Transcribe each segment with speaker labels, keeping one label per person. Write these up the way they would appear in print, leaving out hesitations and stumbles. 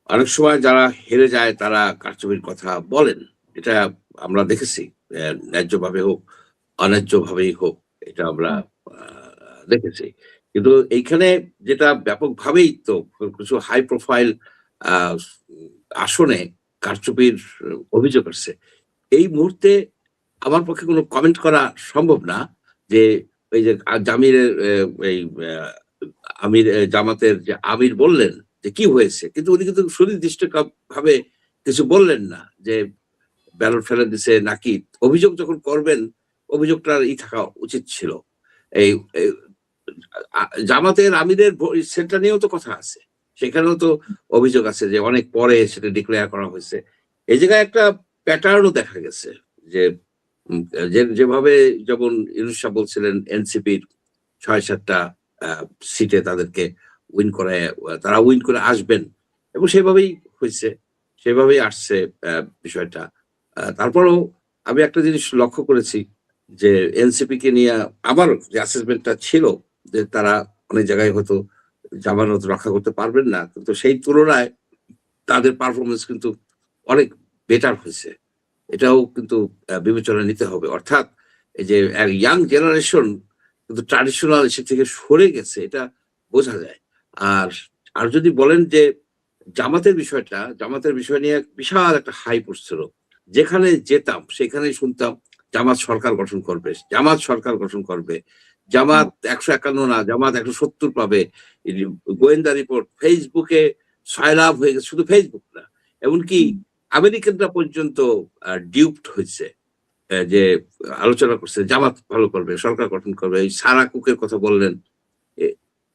Speaker 1: অনেক সময় যারা হেরে যায় তারা কারচুপির কথা বলেন। এটা আমরা দেখেছি। ন্যায্যভাবে হোক, অন্যায্যভাবেই হোক, এটা আমরা
Speaker 2: হুম,
Speaker 1: আ দেখেছি। কিন্তু এইখানে যেটা ব্যাপকভাবেই তো কিছু হাই প্রোফাইল আ আসনে কারচুপির অভিযোগ আসছে। এই মুহূর্তে আমার পক্ষে কোনো কমেন্ট করা সম্ভব না যে, এই যে জামিরের এই আমির জামাতের যে আমির বললেন যে, "কি হয়েছে?" কিন্তু উনি কিন্তু সুনির্দিষ্ট ভাবে কিছু বললেন না যে, ব্যালট ফেলে দিছে নাকি অভিযোগ যখন করবেন, অভিযোগটার থাকা উচিত ছিল। এই এই জামাতের আমিরের সেন্টার নিয়েও তো কথা আছে। সেখানেও তো অভিযোগ আছে যে অনেক পরে সেটা ডিক্লেয়ার করা হয়েছে। এই জায়গায় একটা প্যাটার্নও দেখা গেছে যে উম যেভাবে যেমন ইউনূস সাহেব বলছিলেন এনসিপির ৬-৭ টা আ সিটে তাদেরকে উইন করায় তারা উইন করে আসবেন এবং সেভাবেই হইছে। সেভাবেই আসছে বিষয়টা। তারপরেও আমি একটা জিনিস লক্ষ্য করেছি যে এনসিপি কে নিয়ে আমারও যে অ্যাসেসমেন্টটা ছিল যে তারা অনেক জায়গায় হয়তো জামানত রক্ষা করতে পারবেন না। কিন্তু সেই তুলনায় তাদের পারফরম্যান্স কিন্তু অনেক বেটার হইছে। এটাও কিন্তু বিবেচনায় নিতে হবে। অর্থাৎ এই যে ইয়াং জেনারেশন কিন্তু ট্র্যাডিশনাল ইসে থেকে সরে গেছে এটা বোঝা যায়। আর আর যদি বলেন যে জামাতের বিষয় নিয়ে বিশাল একটা হাইপ উঠছিল। যেখানে যেতাম সেখানেই শুনতাম জামাত সরকার গঠন করবে। জামাত সরকার গঠন করবে।
Speaker 2: হুম,
Speaker 1: জামাত ১৫১ না, জামাত ১৭০ পাবে। এই যে গোয়েন্দা রিপোর্ট ফেসবুকে সয়লাব হয়ে গেছে। শুধু ফেসবুক না। এমনকি
Speaker 2: হুম।
Speaker 1: আমেরিকানরা পর্যন্ত ডিউপড হইছে। যে আলোচনা করছে জামাত ভালো করবে, সরকার গঠন করবে। এই সারা কুকের কথা বললেন। এ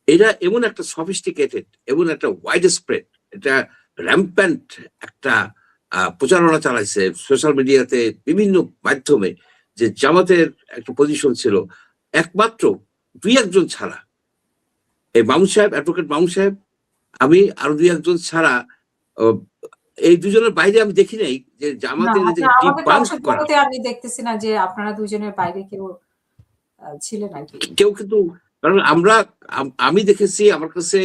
Speaker 1: এরা এমন একটা সফিস্টিকেটেড, এমন একটা ওয়াইড স্প্রেড, এটা র‍্যাম্প্যান্ট একটা প্রচারণা চালাইছে সোশ্যাল মিডিয়াতে বিভিন্ন মাধ্যমে যে জামাতের একটা পজিশন ছিল একমাত্র ২-১ জন ছাড়া। এই মামুন সাহেব, অ্যাডভোকেট মামুন সাহেব, আমি আরো ২-১ জন ছাড়া অ এই ২ জনের বাইরে আমি দেখি নাই যে
Speaker 2: না,
Speaker 1: জামাতের এই যে
Speaker 2: আচ্ছা আমাদের
Speaker 1: ডিবাঙ্ক
Speaker 2: টকশো
Speaker 1: করা।
Speaker 2: গুলোতে আমি দেখতেছি না যে আপনারা ২ জনের বাইরে কেউ ছিলেন আরকি।
Speaker 1: কেউ কিন্তু কারণ আমরা আমি দেখেছি আমার কাছে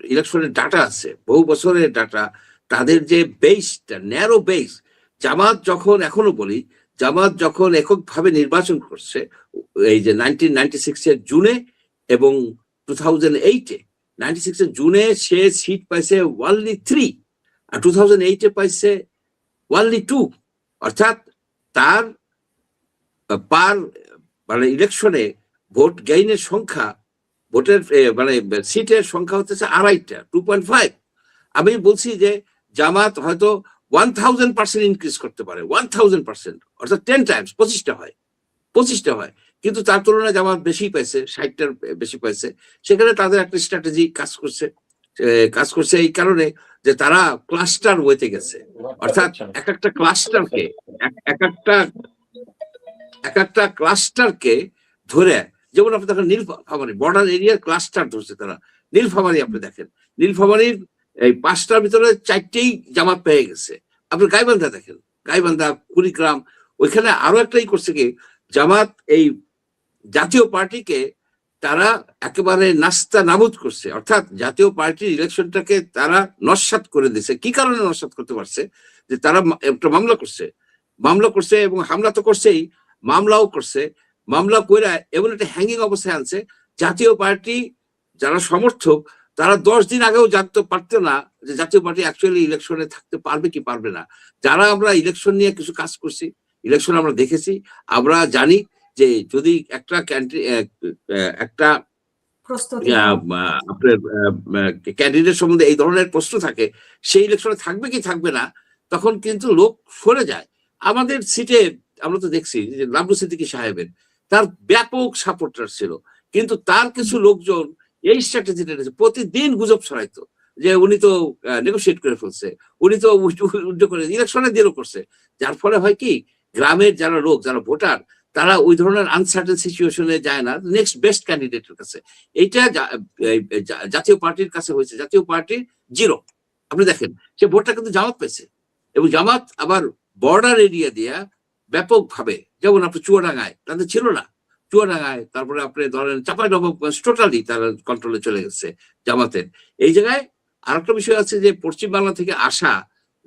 Speaker 1: ইলেকশনের ডাটা আছে। বহু বছরের ডাটা। তাদের যে বেসটা ন্যারো বেস জামাত যখন এখনো বলি, জামাত যখন এককভাবে নির্বাচন করছে এই যে 1996 এর জুনে এবং 2008 এ 96 এর জুনে সে সিট পাইছে only 3 আর 2008 এ পাইছে only 2 অর্থাৎ তার পার মানে ইলেকশনে ভোট গেইনের সংখ্যা ভোটের মানে সিটের সংখ্যা হচ্ছে ২.৫টা 2.5। আমি বলছি যে জামাত হয়তো 1000% ইনক্রিজ করতে পারে 1000% অর্থাৎ 10 টাইমস 25টা হয় 25টা হয় কিন্তু তার তুলনায় জামাত বেশি পাইছে 60টার বেশি পাইছে সেখানে তাদের একটা স্ট্র্যাটেজি কাজ করছে কাজ করছে এই কারণে যে তারা ক্লাস্টার ওয়েতে গেছে অর্থাৎ এক একটা ক্লাস্টারকে এক একটা ক্লাস্টারকে ধরে যেমন আপনি দেখেন নীলফামারী বর্ডার এরিয়ার ক্লাস্টার ধরছে তারা নীলফামারী আপনি দেখেন নীলফামারীর এই ৫টার ভিতরে ৪টেই জামাত পেয়ে গেছে আপনি গাইবান্ধা দেখেন গাইবান্ধা কুড়িগ্রাম ওইখানে আরো একটাই করছে কি জামাত এই জাতীয় পার্টিকে তারা একেবারে নাস্তা নাবুদ করছে অর্থাৎ জাতীয় পার্টির ইলেকশনটাকে তারা নস্যাৎ করে দিছে কি কারণে নস্যাৎ করতে পারছে যে তারা একটা মামলা করছে এবং হামলা তো করছেই মামলাও করছে মামলা কইরা এমন একটা হ্যাঙ্গিং অবস্থায় আনছে জাতীয় পার্টি যারা সমর্থক তারা ১০ দিন আগেও জানতে পারতো না যে জাতীয় পার্টি অ্যাকচুয়ালি ইলেকশনে থাকতে পারবে কি পারবে না যারা আমরা ইলেকশন নিয়ে কিছু কাজ করছি ইলেকশন আমরা দেখেছি আমরা জানি যে যদি একটা
Speaker 2: প্রস্তুতি, হ্যাঁ।
Speaker 1: আপনার ক্যান্ডিডেট সম্বন্ধে এই ধরনের প্রশ্ন থাকে সেই ইলেকশনে থাকবে কি থাকবে না তখন কিন্তু লোক সরে যায় আমাদের সিটে আমরা তো দেখছি যে লাবলু সিদ্দিকী সাহেবের তার ব্যাপক সাপোর্টার ছিল কিন্তু তার কিছু লোকজন এই স্ট্র্যাটেজিটা প্রতিদিন গুজব ছড়াইতো যে উনি তো নেগোসিয়েট করে ফেলছে উনি তো উল্টো করে ইলেকশনের দিনও করছে যার ফলে হয় কি গ্রামের যারা লোক যারা ভোটার তারা ওই ধরনের আনসার্টেন সিচুয়েশনে যায় না নেক্সট বেস্ট ক্যান্ডিডেটের কাছে এইটা জাতীয় পার্টির কাছে হয়েছে জাতীয় পার্টির জিরো আপনি দেখেন সে ভোটটা কিন্তু জামাত পেয়েছে এবং জামাত আবার বর্ডার এরিয়া দিয়া ব্যাপকভাবে যেমন আপনি চুয়াডাঙ্গায় তাদের ছিল না চুয়াডাঙ্গায় তারপরে আপনি ধরেন চাঁপাইনবাবগঞ্জ টোটালি তারা কন্ট্রোলে চলে গেছে জামাতের এই জায়গায় আরেকটা বিষয় আছে যে পশ্চিম বাংলা থেকে আসা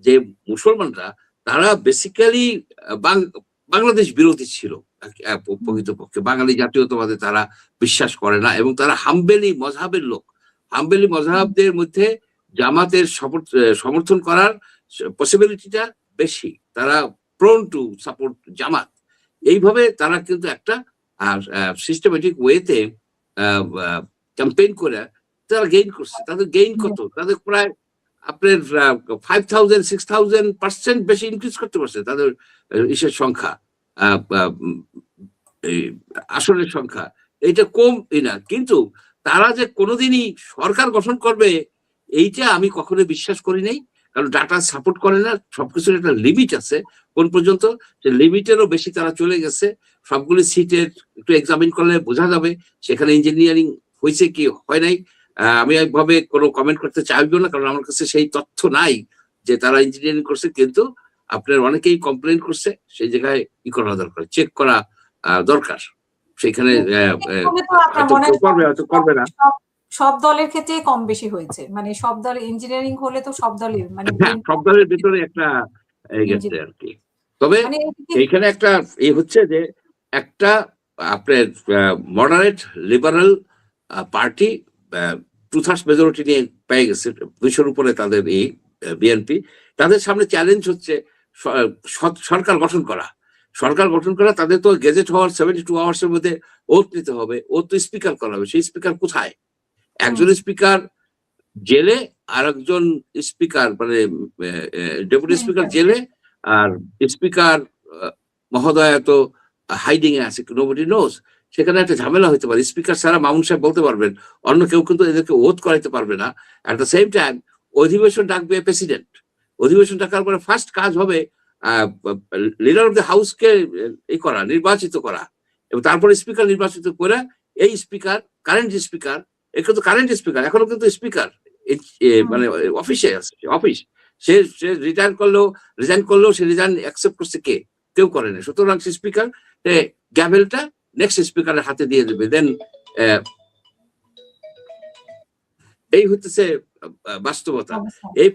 Speaker 1: যে মুসলমানরা, তারা বেসিক্যালি বাংলাদেশ বিরোধী ছিল প্রকৃতপক্ষে। বাঙালি জাতীয়তাবাদে তারা বিশ্বাস করে না এবং তারা হাম্বেলি মজহাবের লোক। হাম্বেলি মজহাবদের মধ্যে জামাতের সমর্থন করার পসিবিলিটিটা বেশি। তারা প্রোন টু সাপোর্ট জামাত। এইভাবে তারা কিন্তু একটা সিস্টেমেটিক ওয়েতে ক্যাম্পেইন করে তারা গেইন করছে। তাদের গেইন কত? তাদের প্রায় আপনার 5,000 6,000% বেশি ইনক্রিজ করতে পারছে তাদের ইসের সংখ্যা, আসনের সংখ্যা। এটা কম না, কিন্তু তারা যে কোনোদিনই সরকার গঠন করবে এইটা আমি কখনো বিশ্বাস করি নাই। কারণ ডাটা সাপোর্ট করে না। সবকিছুর একটা লিমিট আছে কোন পর্যন্ত, যে লিমিটেরও বেশি তারা চলে গেছে। সবগুলি সিটের একটু এক্সামিন করলে বোঝা যাবে সেখানে ইঞ্জিনিয়ারিং হয়েছে কি হয় নাই। আমি একভাবে কোনো কমেন্ট করতে চাইবো না, কারণ আমার কাছে সেই তথ্য নাই যে তারা ইঞ্জিনিয়ারিং করছে। কিন্তু আপনার অনেকেই কমপ্লেন করছে, সেই জায়গায় ই করা দরকার, চেক করা দরকার। সেখানে করবে না।
Speaker 2: সব দলের ক্ষেত্রে কম বেশি হয়েছে, মানে সব দল ইঞ্জিনিয়ারিং হলে তো সব দলের, মানে
Speaker 1: সব দলের ভিতরে একটা গেছে আর কি। তবে এইখানে একটা হচ্ছে যে একটা আপনার মডারেট লিবারাল পার্টি 2/3 মেজরিটি নিয়ে পেয়ে গেছে, 200-র উপরে তাদের এই বিএনপি। তাদের সামনে চ্যালেঞ্জ হচ্ছে সরকার গঠন করা। সরকার গঠন করা, তাদের তো গেজেট হওয়ার 72 আওয়ার্স এর মধ্যে ওথ নিতে হবে। ওথ তো স্পিকার করা হবে। সেই স্পিকার কোথায়? একজন স্পিকার জেলে, আর একজন স্পিকার মানে ডেপুটি স্পিকার জেলে, আর স্পিকার মহোদয় তো হাইডিং এ আছে, নোবডি নোজ। সেখানে একটা ঝামেলা হতে পারে। স্পিকার ছাড়া মামুন সাহেব বলতে পারবেন, অন্য কেউ কিন্তু এদেরকে ওথ করাইতে পারবে না। অ্যাট দ্য সেম টাইম অধিবেশন ডাকবে প্রেসিডেন্ট। অধিবেশন ডাকার পরে ফার্স্ট কাজ হবে লিডার অফ দ্য হাউসকে করা, নির্বাচিত করা, এবং তারপরে স্পিকার নির্বাচিত করে এই স্পিকার, কারেন্ট স্পিকার, কিন্তু কারেন্ট স্পিকার এখনো কিন্তু স্পিকার মানে অফিসে আছে, অফিস। সে রিটায়ার করলেও, রিজাইন করলেও সে রিজাইন অ্যাকসেপ্ট করছে কে? কেউ করে না। সুতরাং সে স্পিকার গ্যাভেলটা নেক্সট স্পিকারের হাতে দিয়ে দেবে। দেন এই হচ্ছে বাস্তবতা। এই